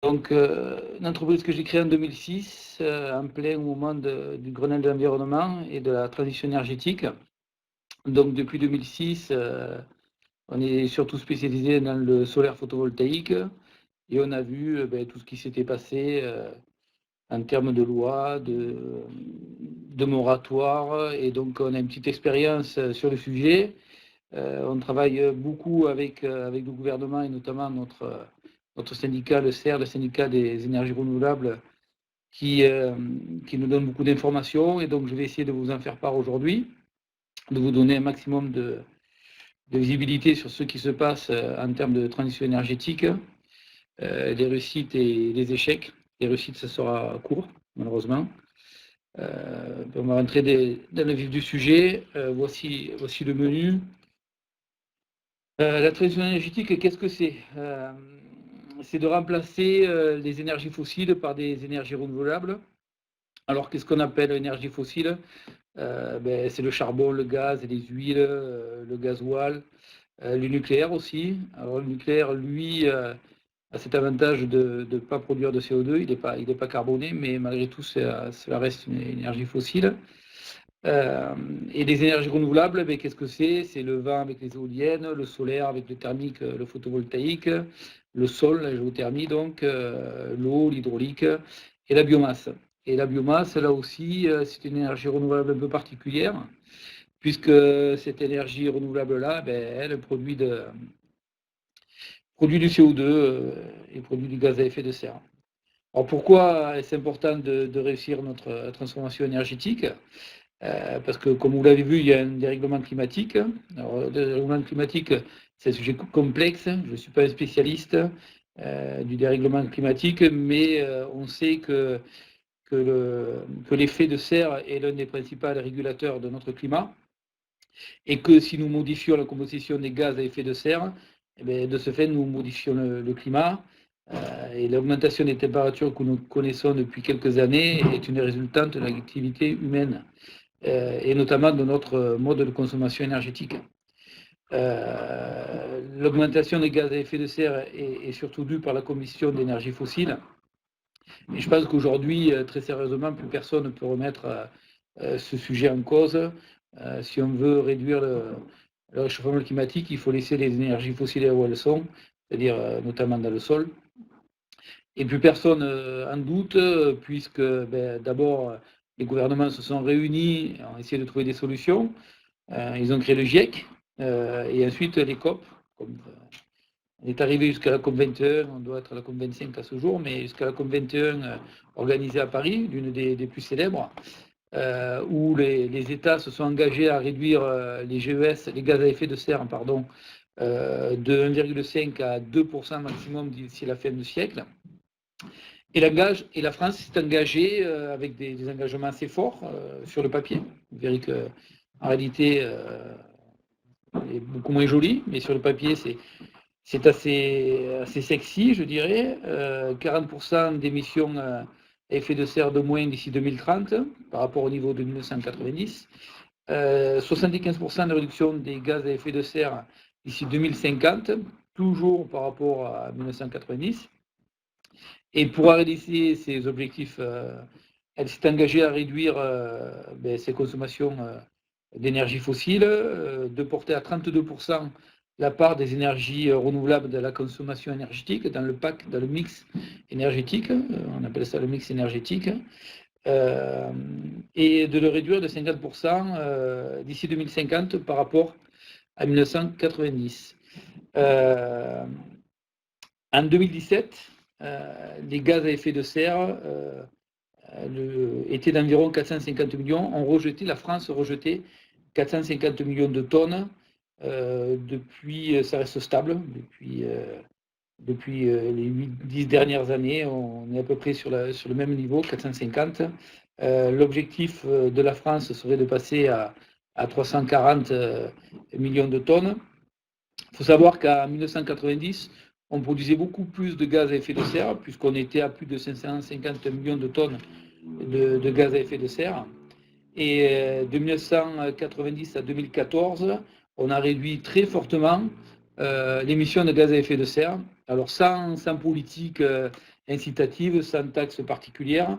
Donc, une entreprise que j'ai créée en 2006, en plein moment du Grenelle de l'environnement et de la transition énergétique. Donc, depuis 2006, on est surtout spécialisé dans le solaire photovoltaïque et on a vu tout ce qui s'était passé en termes de loi, de moratoire. Et donc, on a une petite expérience sur le sujet. On travaille beaucoup avec le gouvernement et notamment notre syndicat, le CER, le syndicat des énergies renouvelables, qui nous donne beaucoup d'informations. Et donc, je vais essayer de vous en faire part aujourd'hui, de vous donner un maximum de visibilité sur ce qui se passe en termes de transition énergétique, les réussites et les échecs. Les réussites, ça sera court, malheureusement. On va rentrer dans le vif du sujet. Voici le menu. La transition énergétique, qu'est-ce que c'est? C'est de remplacer les énergies fossiles par des énergies renouvelables. Alors, qu'est-ce qu'on appelle énergie fossile? C'est le charbon, le gaz, les huiles, le gasoil, le nucléaire aussi. Alors, le nucléaire, lui, a cet avantage de ne pas produire de CO2, il n'est pas carboné, mais malgré tout, cela reste une énergie fossile. Et les énergies renouvelables, qu'est-ce que c'est? C'est le vent avec les éoliennes, le solaire avec le thermique, le photovoltaïque, le sol, la géothermie, donc l'eau, l'hydraulique et la biomasse. Et la biomasse, là aussi, c'est une énergie renouvelable un peu particulière, puisque cette énergie renouvelable-là, elle produit du CO2 et produit du gaz à effet de serre. Alors pourquoi est-ce important de réussir notre transformation énergétique? Parce que, comme vous l'avez vu, il y a un dérèglement climatique. Alors, le dérèglement climatique, c'est un sujet complexe. Je ne suis pas un spécialiste du dérèglement climatique, mais on sait que l'effet de serre est l'un des principaux régulateurs de notre climat, et que si nous modifions la composition des gaz à effet de serre, de ce fait, nous modifions le climat. Et l'augmentation des températures que nous connaissons depuis quelques années est une résultante de l'activité humaine, et notamment de notre mode de consommation énergétique. L'augmentation des gaz à effet de serre est surtout due par la combustion d'énergie fossile. Et je pense qu'aujourd'hui, très sérieusement, plus personne ne peut remettre ce sujet en cause. Si on veut réduire le réchauffement climatique, il faut laisser les énergies fossiles là où elles sont, c'est-à-dire notamment dans le sol. Et plus personne en doute, puisque d'abord, les gouvernements se sont réunis, ont essayé de trouver des solutions. Ils ont créé le GIEC, et ensuite les COP. On est arrivé jusqu'à la COP 21, on doit être à la COP 25 à ce jour, mais jusqu'à la COP 21 organisée à Paris, l'une des plus célèbres, où les États se sont engagés à réduire les GES, les gaz à effet de serre, de 1,5 à 2% maximum d'ici la fin du siècle. Et la France s'est engagée avec des engagements assez forts sur le papier. Vous verrez qu'en réalité, est beaucoup moins joli, mais sur le papier, c'est assez sexy, je dirais. 40% d'émissions à effet de serre de moins d'ici 2030 par rapport au niveau de 1990. 75% de réduction des gaz à effet de serre d'ici 2050, toujours par rapport à 1990. Et pour réaliser ces objectifs, elle s'est engagée à réduire ses consommations d'énergie fossile, de porter à 32% la part des énergies renouvelables de la consommation énergétique dans le PAC, dans le mix énergétique, on appelle ça le mix énergétique, et de le réduire de 50% d'ici 2050 par rapport à 1990. En 2017, les gaz à effet de serre étaient d'environ 450 millions. La France rejetait 450 millions de tonnes. Depuis, ça reste stable. Depuis les 10 dernières années, on est à peu près sur le même niveau, 450. L'objectif de la France serait de passer à 340 millions de tonnes. Il faut savoir qu'en 1990, on produisait beaucoup plus de gaz à effet de serre, puisqu'on était à plus de 550 millions de tonnes de gaz à effet de serre. Et de 1990 à 2014, on a réduit très fortement l'émission de gaz à effet de serre. Alors sans politique incitative, sans taxe particulière,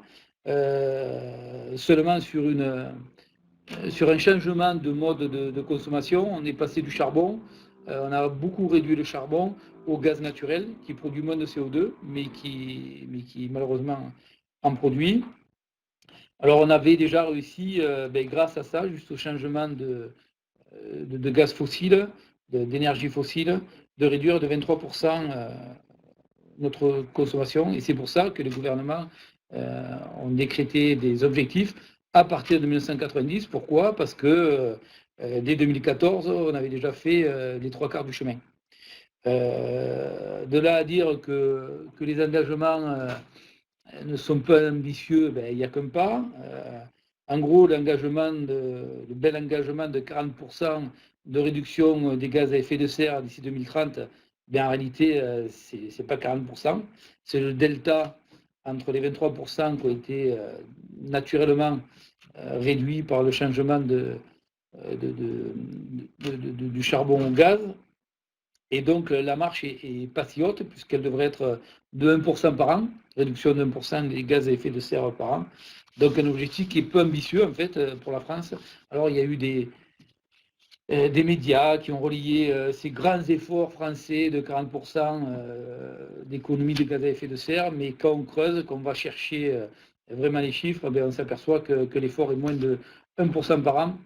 seulement sur un changement de mode de consommation. On est passé du charbon, on a beaucoup réduit le charbon au gaz naturel qui produit moins de CO2, mais qui malheureusement en produit. Alors on avait déjà réussi, grâce à ça, juste au changement de gaz fossile, d'énergie fossile, de réduire de 23% notre consommation. Et c'est pour ça que les gouvernements ont décrété des objectifs à partir de 1990. Pourquoi? Parce que dès 2014, on avait déjà fait les 3/4 du chemin. De là à dire que les engagements ne sont pas ambitieux, il n'y a qu'un pas. En gros, le bel engagement de 40% de réduction des gaz à effet de serre d'ici 2030, en réalité, ce n'est pas 40%. C'est le delta entre les 23% qui ont été naturellement réduits par le changement du charbon au gaz. Et donc, la marche est pas si haute, puisqu'elle devrait être de 1% par an, réduction de 1% des gaz à effet de serre par an. Donc, un objectif qui est peu ambitieux, en fait, pour la France. Alors, il y a eu des médias qui ont relayé ces grands efforts français de 40% d'économie de gaz à effet de serre, mais quand on creuse, quand on va chercher vraiment les chiffres, on s'aperçoit que l'effort est moins de 1% par an,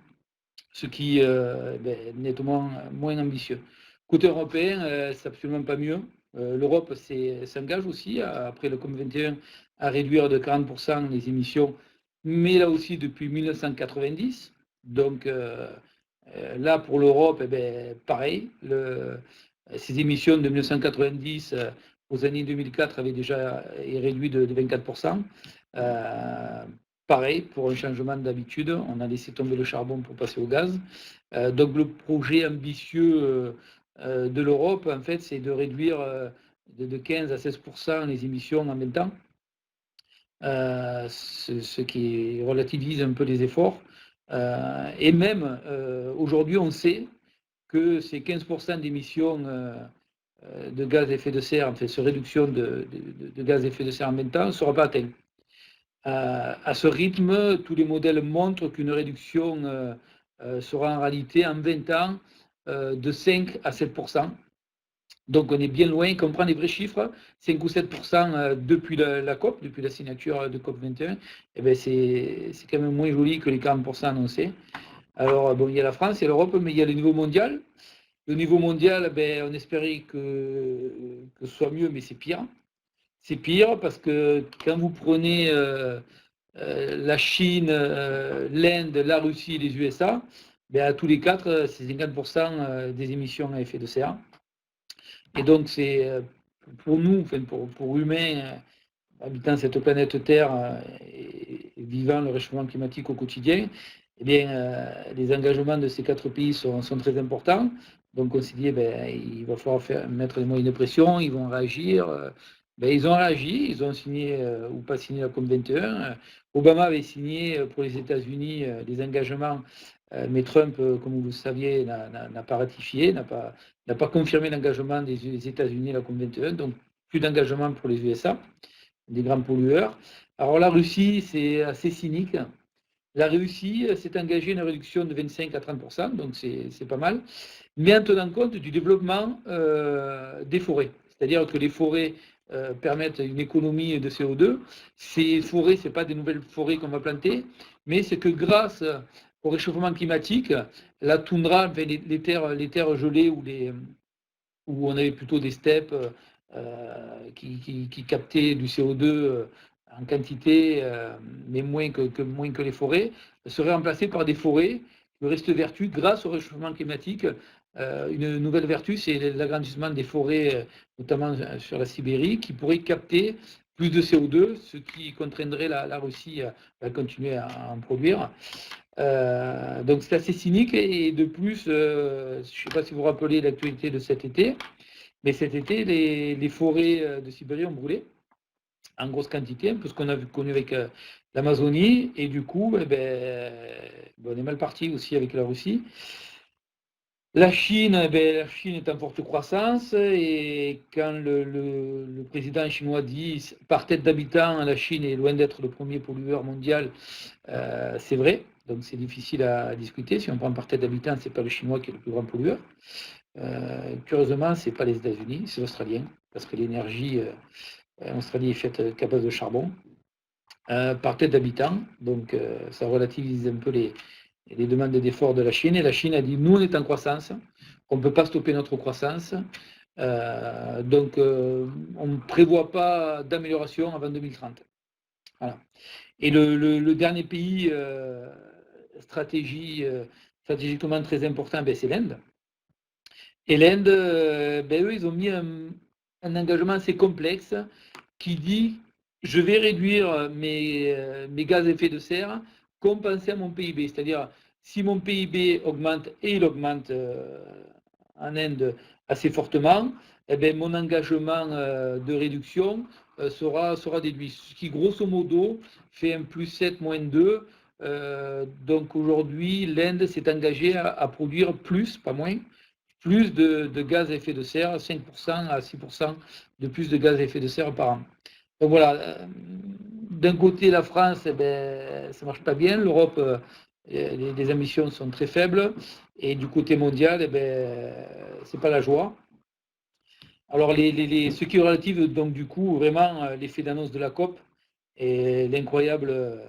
ce qui est nettement moins ambitieux. Côté européen, c'est absolument pas mieux. L'Europe s'engage aussi, après le COP21, à réduire de 40% les émissions, mais là aussi depuis 1990. Donc là, pour l'Europe, pareil, ces émissions de 1990 aux années 2004 avaient déjà été réduites de 24%. Pareil, pour un changement d'habitude, on a laissé tomber le charbon pour passer au gaz. Donc le projet ambitieux de l'Europe, en fait, c'est de réduire de 15 à 16% les émissions en 20 ans, ce qui relativise un peu les efforts. Et même aujourd'hui, on sait que ces 15% d'émissions de gaz à effet de serre, en fait, cette réduction de gaz à effet de serre en 20 ans ne sera pas atteinte. À ce rythme, tous les modèles montrent qu'une réduction sera en réalité en 20 ans de 5 à 7%. Donc on est bien loin, quand on prend les vrais chiffres, 5 ou 7% depuis la COP, depuis la signature de COP 21, c'est quand même moins joli que les 40% annoncés. Alors bon, il y a la France, il y a l'Europe, mais il y a le niveau mondial. Le niveau mondial, on espérait que ce soit mieux, mais c'est pire. C'est pire parce que quand vous prenez la Chine, l'Inde, la Russie et les USA, à tous les quatre, c'est 50% des émissions à effet de serre. Et donc, c'est pour nous, enfin, pour humains, habitant cette planète Terre et vivant le réchauffement climatique au quotidien, les engagements de ces quatre pays sont très importants. Donc, on s'est dit, il va falloir mettre les moyens de pression, ils vont réagir. Ils ont réagi, ils ont signé ou pas signé la COP 21. Obama avait signé pour les États-Unis des engagements, mais Trump, comme vous le saviez, n'a pas ratifié, n'a pas confirmé l'engagement des États-Unis à la COP 21. Donc, plus d'engagement pour les USA, des grands pollueurs. Alors, la Russie, c'est assez cynique. La Russie s'est engagée à une réduction de 25 à 30%, donc c'est pas mal, mais en tenant compte du développement des forêts. C'est-à-dire que les forêts permettent une économie de CO2. Ces forêts, ce n'est pas des nouvelles forêts qu'on va planter, mais c'est que grâce au réchauffement climatique, la toundra, les terres gelées où on avait plutôt des steppes qui captaient du CO2 en quantité, mais moins que les forêts, seraient remplacées par des forêts qui restent vertueuses grâce au réchauffement climatique. Une nouvelle vertu, c'est l'agrandissement des forêts, notamment sur la Sibérie, qui pourrait capter plus de CO2, ce qui contraindrait la Russie à continuer à en produire. Donc c'est assez cynique, et de plus, je ne sais pas si vous vous rappelez l'actualité de cet été, mais cet été, les forêts de Sibérie ont brûlé en grosse quantité, un peu ce qu'on a connu avec l'Amazonie, et du coup, on est mal parti aussi avec la Russie. La Chine, la Chine est en forte croissance et quand le président chinois dit par tête d'habitant, la Chine est loin d'être le premier pollueur mondial, c'est vrai. Donc c'est difficile à discuter. Si on prend par tête d'habitant, c'est pas le Chinois qui est le plus grand pollueur. Curieusement, c'est pas les États-Unis, c'est l'Australien, parce que l'énergie en Australie est faite qu'à base de charbon. Par tête d'habitant, donc ça relativise un peu les demandes d'efforts de la Chine. Et la Chine a dit, nous, on est en croissance, on ne peut pas stopper notre croissance, donc on ne prévoit pas d'amélioration avant 2030. Voilà. Et le dernier pays stratégiquement très important, c'est l'Inde. Et l'Inde, eux, ils ont mis un engagement assez complexe qui dit je vais réduire mes gaz à effet de serre compensé à mon PIB. C'est-à-dire, si mon PIB augmente, et il augmente en Inde assez fortement, mon engagement de réduction sera déduit. Ce qui, grosso modo, fait un plus 7, moins 2. Donc aujourd'hui, l'Inde s'est engagée à produire plus, pas moins, plus de gaz à effet de serre, 5% à 6% de plus de gaz à effet de serre par an. Donc voilà, d'un côté la France, ça ne marche pas bien, l'Europe, les ambitions sont très faibles, et du côté mondial, ce n'est pas la joie. Alors ce qui est relatif, donc du coup, vraiment l'effet d'annonce de la COP et l'incroyable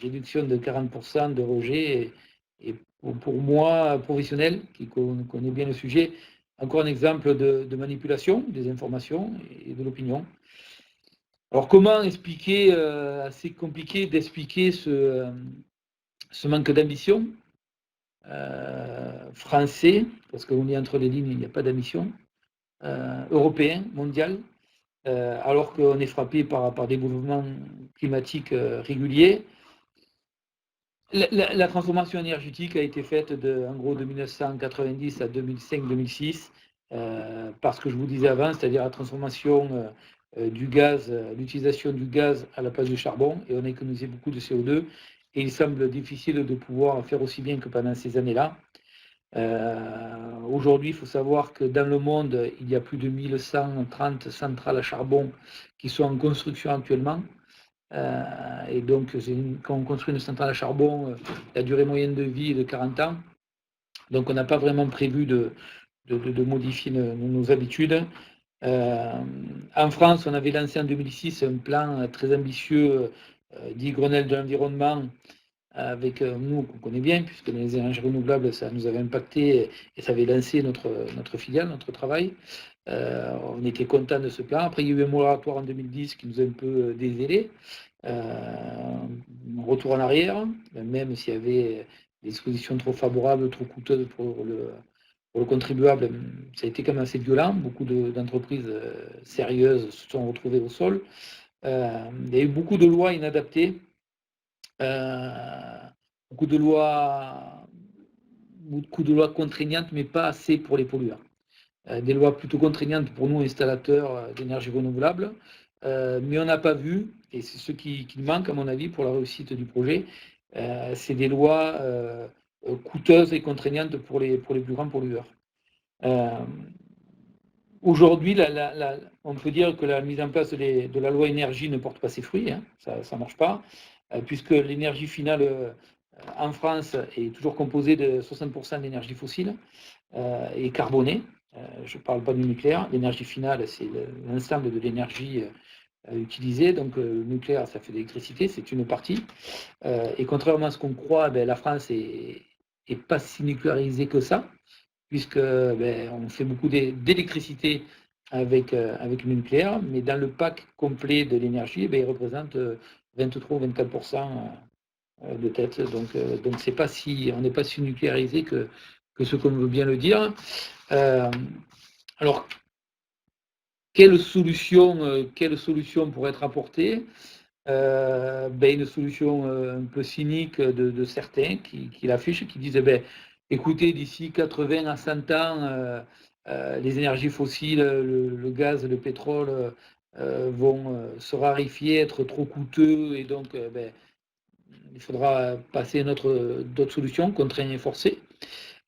réduction de 40% de rejet, et pour moi, professionnel, qui connaît bien le sujet, encore un exemple de manipulation des informations et de l'opinion. Alors comment expliquer, assez compliqué d'expliquer ce manque d'ambition français, parce qu'on est entre les lignes, il n'y a pas d'ambition, européen, mondial, alors qu'on est frappé par des mouvements climatiques réguliers. La transformation énergétique a été faite en gros de 1990 à 2005-2006, parce que je vous disais avant, c'est-à-dire la transformation du gaz, l'utilisation du gaz à la place du charbon, et on a économisé beaucoup de CO2, et il semble difficile de pouvoir faire aussi bien que pendant ces années-là. Aujourd'hui, il faut savoir que dans le monde, il y a plus de 1130 centrales à charbon qui sont en construction actuellement. Et donc, quand on construit une centrale à charbon, la durée moyenne de vie est de 40 ans. Donc, on n'a pas vraiment prévu de modifier nos habitudes. En France, on avait lancé en 2006 un plan très ambitieux, dit Grenelle de l'environnement, avec nous, qu'on connaît bien, puisque les énergies renouvelables, ça nous avait impacté et ça avait lancé notre filiale, notre travail. On était content de ce plan. Après, il y a eu un moratoire en 2010 qui nous a un peu dézélé. Retour en arrière, même s'il y avait des dispositions trop favorables, trop coûteuses pour le contribuable, ça a été quand même assez violent. Beaucoup d'entreprises sérieuses se sont retrouvées au sol. Il y a eu beaucoup de lois inadaptées, beaucoup de lois contraignantes, mais pas assez pour les pollueurs. Des lois plutôt contraignantes pour nous, installateurs d'énergie renouvelable, mais on n'a pas vu, et c'est ce qui manque à mon avis pour la réussite du projet, c'est des lois coûteuses et contraignantes pour les plus grands pollueurs. Aujourd'hui, on peut dire que la mise en place de la loi énergie ne porte pas ses fruits, hein, ça ne marche pas, puisque l'énergie finale en France est toujours composée de 60% d'énergie fossile et carbonée. Je ne parle pas du nucléaire. L'énergie finale, c'est l'ensemble de l'énergie utilisée. Donc, le nucléaire, ça fait de l'électricité, c'est une partie. Et contrairement à ce qu'on croit, la France n'est pas si nucléarisée que ça, puisque on fait beaucoup d'électricité avec le nucléaire, mais dans le pack complet de l'énergie, il représente 23 ou 24% de tête. Donc c'est pas on n'est pas si nucléarisé que ce qu'on veut bien le dire. Alors, quelle solution pourrait être apportée? Une solution un peu cynique de certains qui l'affichent, qui disent écoutez, d'ici 80 à 100 ans, les énergies fossiles, le gaz, le pétrole vont se raréfier, être trop coûteux, et donc il faudra passer à d'autres solutions, contraintes et forcées.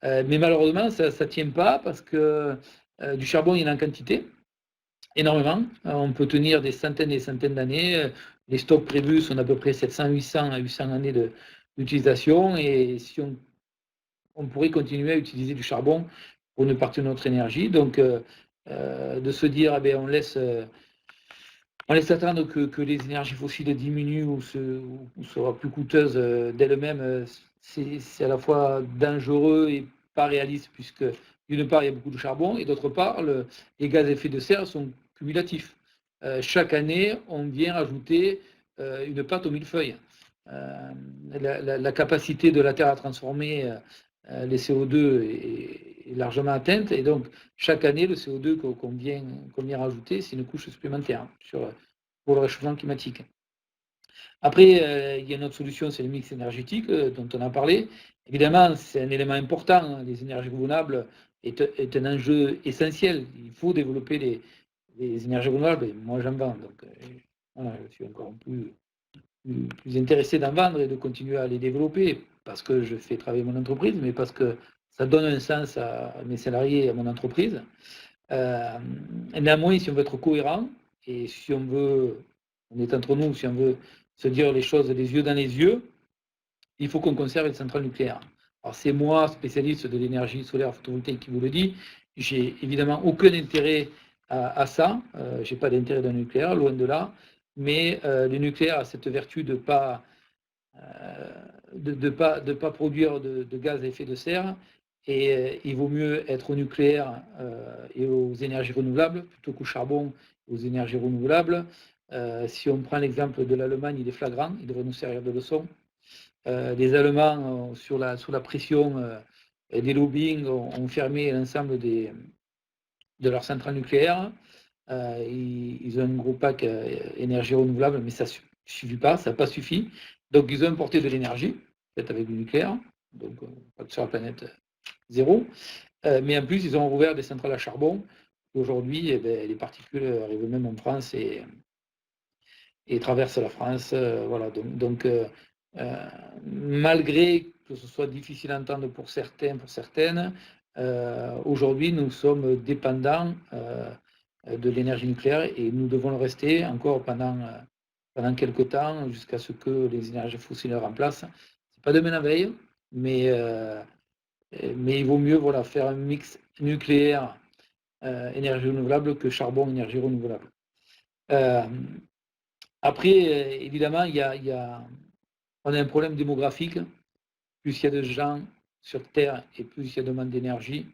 Mais malheureusement, ça ne tient pas parce que du charbon, il y en a en quantité, énormément. On peut tenir des centaines et des centaines d'années. Les stocks prévus sont d'à peu près 700, 800 à 800 années d'utilisation. Et si on pourrait continuer à utiliser du charbon pour une partie de notre énergie. Donc, de se dire, on laisse attendre que les énergies fossiles diminuent ou soient plus coûteuses d'elles-mêmes, c'est à la fois dangereux et pas réaliste, puisque d'une part, il y a beaucoup de charbon, et d'autre part, les gaz à effet de serre sont cumulatifs. Chaque année, on vient ajouter une pâte au millefeuille. La capacité de la Terre à transformer les CO2 est largement atteinte, et donc chaque année, le CO2 qu'on vient rajouter, c'est une couche supplémentaire pour le réchauffement climatique. Après, il y a une autre solution, c'est le mix énergétique dont on a parlé. Évidemment, c'est un élément important. Les énergies renouvelables est un enjeu essentiel. Il faut développer les énergies renouvelables. Et moi, j'en vends. Donc, voilà, je suis encore plus intéressé d'en vendre et de continuer à les développer parce que je fais travailler mon entreprise, mais parce que ça donne un sens à mes salariés et à mon entreprise. Néanmoins, si on veut être cohérent et si on est entre nous, si on veut se dire les choses les yeux dans les yeux, il faut qu'on conserve les centrales nucléaires. Alors c'est moi, spécialiste de l'énergie solaire photovoltaïque, qui vous le dis. J'ai évidemment aucun intérêt à ça. Je n'ai pas d'intérêt dans le nucléaire, loin de là. Mais le nucléaire a cette vertu de ne pas produire de gaz à effet de serre. Et il vaut mieux être au nucléaire et aux énergies renouvelables plutôt qu'au charbon et aux énergies renouvelables. Si on prend l'exemple de l'Allemagne, il est flagrant, il devrait nous servir de leçon. Les Allemands, sous la pression des lobbying, ont fermé l'ensemble de leurs centrales nucléaires. Ils ont un gros pack énergie renouvelable, mais ça ne suffit pas, ça n'a pas suffi. Donc, ils ont importé de l'énergie, peut-être avec du nucléaire, donc pas sur la planète zéro. Mais en plus, ils ont rouvert des centrales à charbon. Aujourd'hui, les particules arrivent même en France et traversent la France. Voilà. Donc malgré que ce soit difficile à entendre pour certains, pour certaines, aujourd'hui, nous sommes dépendants de l'énergie nucléaire et nous devons le rester encore pendant quelques temps jusqu'à ce que les énergies fossiles remplacent. Ce n'est pas demain la veille, mais il vaut mieux faire un mix nucléaire énergie renouvelable que charbon énergie renouvelable. Après, évidemment, on a un problème démographique. Plus il y a de gens sur Terre et plus il y a de demande d'énergie.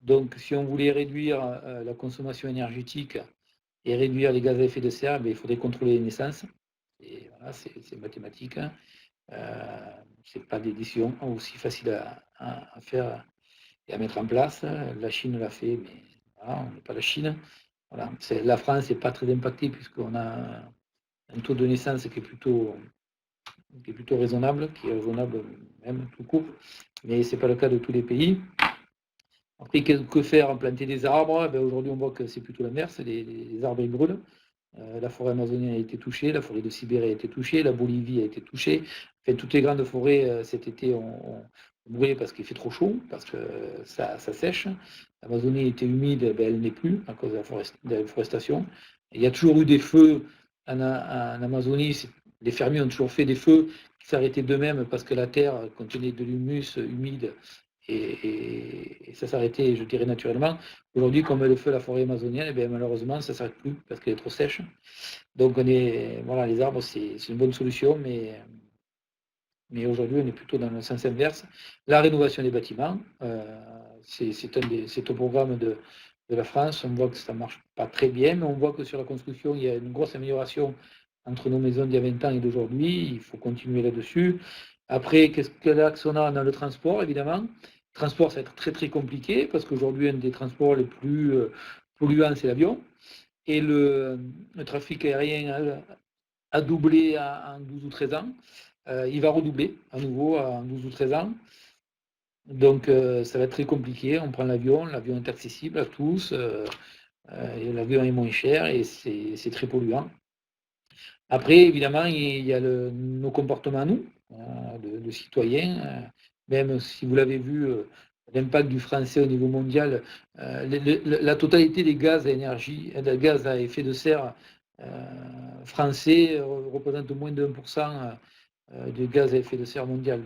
Donc, si on voulait réduire la consommation énergétique et réduire les gaz à effet de serre, il faudrait contrôler les naissances. Et voilà, c'est mathématique. Ce n'est pas des décisions aussi faciles à faire et à mettre en place. La Chine l'a fait, mais voilà, on n'est pas la Chine. Voilà. La France n'est pas très impactée puisqu'on a un taux de naissance qui est plutôt raisonnable, qui est raisonnable même tout court, mais ce n'est pas le cas de tous les pays. Après, que faire? Planter des arbres? Aujourd'hui, on voit que c'est plutôt l'inverse, les arbres ils brûlent. La forêt amazonienne a été touchée, la forêt de Sibérie a été touchée, la Bolivie a été touchée. Enfin, toutes les grandes forêts cet été ont brûlé parce qu'il fait trop chaud, parce que ça sèche. L'Amazonie était humide, elle n'est plus à cause de la déforestation. Il y a toujours eu des feux en Amazonie. Les fermiers ont toujours fait des feux qui s'arrêtaient d'eux-mêmes parce que la terre contenait de l'humus humide et ça s'arrêtait, je dirais, naturellement. Aujourd'hui, comme le feu la forêt amazonienne, malheureusement, ça ne s'arrête plus parce qu'elle est trop sèche. Donc, les arbres, c'est une bonne solution, mais aujourd'hui, on est plutôt dans le sens inverse. La rénovation des bâtiments, c'est au programme de la France. On voit que ça ne marche pas très bien, mais on voit que sur la construction, il y a une grosse amélioration entre nos maisons d'il y a 20 ans et d'aujourd'hui. Il faut continuer là-dessus. Après, qu'est-ce qu'on a dans le transport, évidemment? Le transport, ça va être très, très compliqué parce qu'aujourd'hui, un des transports les plus polluants, c'est l'avion. Et le trafic aérien a doublé en 12 ou 13 ans. Il va redoubler à nouveau en 12 ou 13 ans. Donc, ça va être très compliqué. On prend l'avion est accessible à tous. L'avion est moins cher et c'est très polluant. Après, évidemment, il y a nos comportements à nous, de citoyens. Même si vous l'avez vu, l'impact du français au niveau mondial. La totalité des gaz à énergie, des gaz à effet de serre français représente moins de 1% de gaz à effet de serre mondial.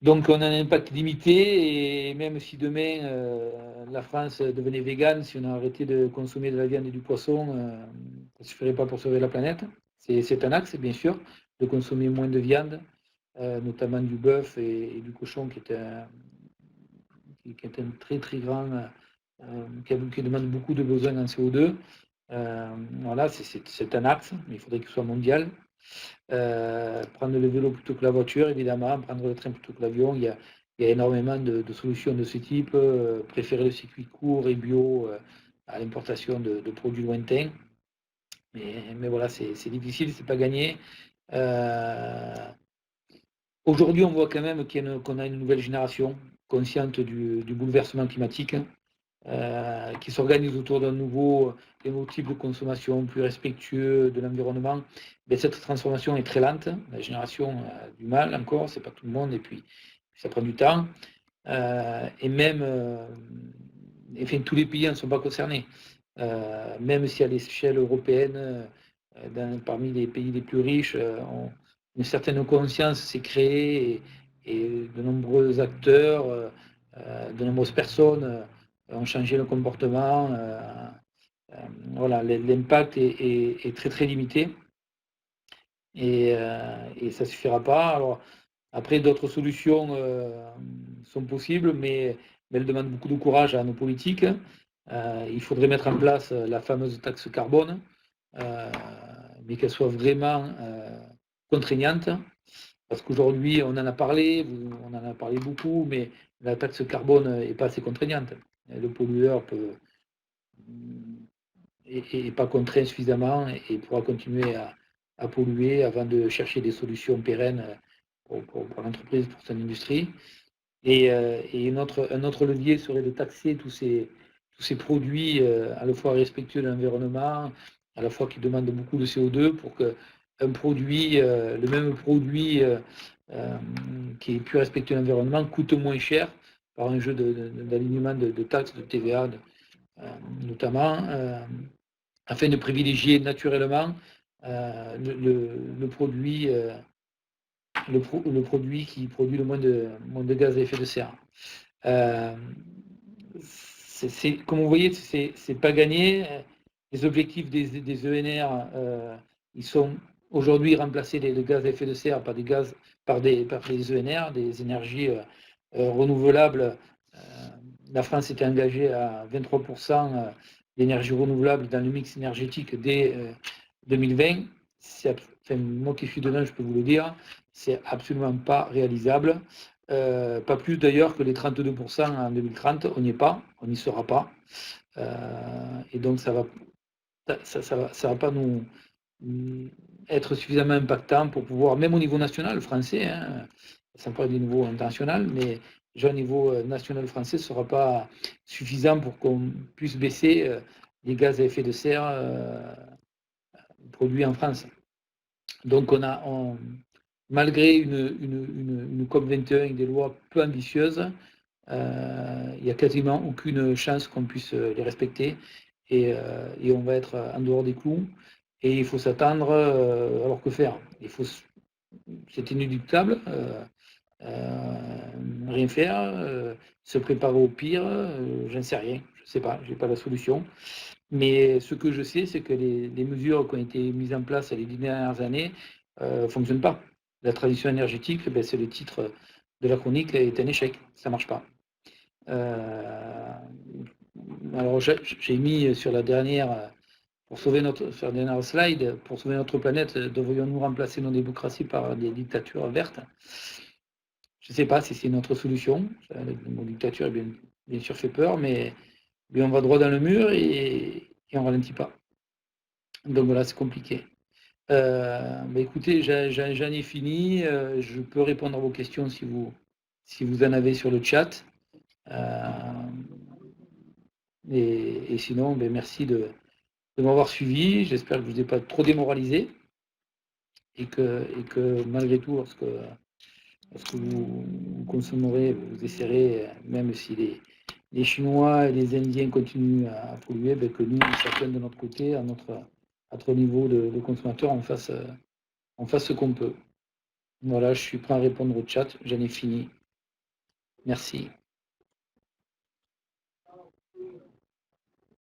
Donc on a un impact limité, et même si demain la France devenait végane, si on a arrêté de consommer de la viande et du poisson, ça ne suffirait pas pour sauver la planète. C'est un axe, bien sûr, de consommer moins de viande, notamment du bœuf et du cochon, qui est un très très grand, qui demande beaucoup de besoins en CO2. Voilà, c'est un axe, mais il faudrait qu'il soit mondial. Prendre le vélo plutôt que la voiture, évidemment, prendre le train plutôt que l'avion. Il y a énormément de solutions de ce type. Préférer le circuit court et bio à l'importation de produits lointains. Mais voilà, c'est difficile, c'est pas gagné. Aujourd'hui, on voit quand même qu'on a une nouvelle génération consciente du bouleversement climatique, qui s'organise autour d'un nouveau type de consommation plus respectueux de l'environnement. Mais cette transformation est très lente. La génération a du mal encore, c'est pas tout le monde, et puis ça prend du temps. Et même, enfin, tous les pays ne sont pas concernés. Même si à l'échelle européenne, parmi les pays les plus riches, une certaine conscience s'est créée, et de nombreux acteurs, de nombreuses personnes ont changé le comportement. Voilà, l'impact est très très limité, et ça ne suffira pas. Alors, après, d'autres solutions sont possibles, mais elles demandent beaucoup de courage à nos politiques. Il faudrait mettre en place la fameuse taxe carbone, mais qu'elle soit vraiment contraignante. Parce qu'aujourd'hui, on en a parlé beaucoup, mais la taxe carbone n'est pas assez contraignante. Le pollueur n'est pas contraint suffisamment et pourra continuer à polluer avant de chercher des solutions pérennes pour l'entreprise, pour son industrie. Et un autre levier serait de taxer tous ces produits à la fois respectueux de l'environnement, à la fois qui demandent beaucoup de CO2, pour qu'un produit, le même produit qui est plus respectueux de l'environnement, coûte moins cher par un jeu d'alignement de taxes, de TVA notamment, afin de privilégier naturellement le produit qui produit le moins de gaz à effet de serre. Comme vous voyez, c'est pas gagné. Les objectifs des ENR, ils sont aujourd'hui remplacés, les gaz à effet de serre, par des ENR, des énergies renouvelables. La France était engagée à 23% d'énergie renouvelable dans le mix énergétique dès 2020. Moi qui suis dedans, je peux vous le dire, c'est absolument pas réalisable. Pas plus d'ailleurs que les 32% en 2030, on n'y est pas, on n'y sera pas. Et donc ça va pas nous être suffisamment impactant pour pouvoir, même au niveau national français, ça parle du niveau international, mais déjà au niveau national français, ce ne sera pas suffisant pour qu'on puisse baisser les gaz à effet de serre produits en France. Donc malgré une COP21 avec des lois peu ambitieuses, il n'y a quasiment aucune chance qu'on puisse les respecter, et on va être en dehors des clous, et il faut s'attendre. Alors que faire? C'est inéluctable. Rien faire, se préparer au pire, j'en sais rien, je ne sais pas, je n'ai pas la solution. Mais ce que je sais, c'est que les mesures qui ont été mises en place les 10 dernières années ne fonctionnent pas. La transition énergétique, c'est le titre de la chronique, est un échec, ça ne marche pas. Alors j'ai mis sur la dernière slide, pour sauver notre planète, devrions-nous remplacer nos démocraties par des dictatures vertes? Je ne sais pas si c'est une autre solution. Le mot dictature, bien sûr, fait peur, mais on va droit dans le mur, et on ne ralentit pas. Donc voilà, c'est compliqué. Écoutez, j'en ai fini. Je peux répondre à vos questions si vous en avez sur le chat. Et sinon, merci de m'avoir suivi. J'espère que je ne vous ai pas trop démoralisé, et que malgré tout, lorsque ce que vous consommerez, vous essaierez, même si les Chinois et les Indiens continuent à polluer, que nous, chacun de notre côté, à notre niveau de consommateur, on fasse ce qu'on peut. Voilà, je suis prêt à répondre au chat, j'en ai fini. Merci.